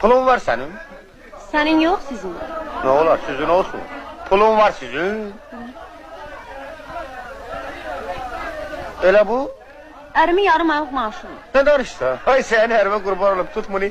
Pulun var senin. Senin yok, sizin var. Ne olar sizin olsun. Pulun var sizin. Öyle bu. Ərimin yarım aylıq maaşım var. Ne danışsa? Ay seni herime kurban olup tut bunu.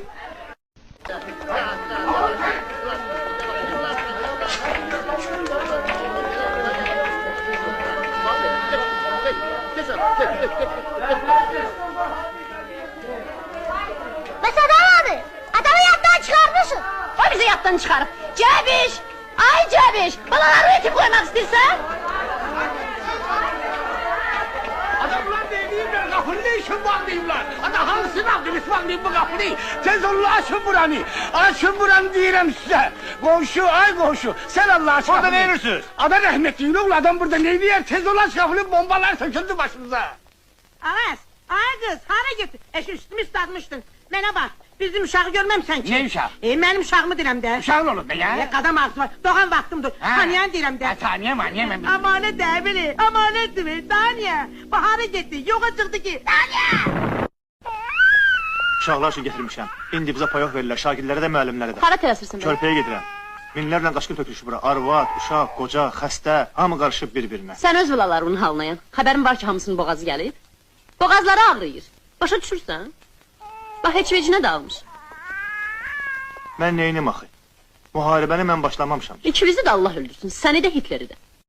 Mesela abi, adamı yattan çıkarmışsın. O bizi yatdan çıxarıb. Cəbiş! Ay Cəbiş! Balaları etib qoymaq istəyirsən? Adamlar deyirlər, qapını ne işin bağlayırlar? Ada hansını aldınız bağlayın bu kapıyı? Tez olun açın buranı. Açın buranı deyirəm size. Komşu, ay komşu. Sen Allah aşkına. Burada ne edirsiniz? Ada rahmetli oğlu adam burada ne diyer? Tez ol aç kapını bombalar söküldü başınıza. Aras, ay kız, hara gittin? Üstümü ıslatmıştın. Bana bak, bizim uşağı görməmsən ki. Ne uşağı? Benim uşağımı deyirəm də. Uşağın olur be ya. Qadam ağzı var, doğan vaxtımdır. Tanıyan deyirəm də. Tanıyam. Amanet də bili, amanet mi? Taniye. Bahara gitti, yoxa çıxdı ki. Taniye! Uşaqlar üçün getirmişəm. İndi bizə payoq verirlər, şagirlərə də, müəllimlərə də. Hara tələsirsən bəni? Körpəyə gedirəm. Minlərlə qaçqın tökülüşü bura. Arvad, uşaq, qoca, xəstə, hamı qarışıb bir-birinə. Sən öz vilalarının halına. Xəbərin var ki, hamısının boğazı gəlib. Boğazları ağrıyır. Başa düşürsən? Bax, heç vecinə dağılmış. Mən neyinim axı? Müharibəni mən başlamamışam. İkinizi də Allah öldürsün, səni də Hitleri də.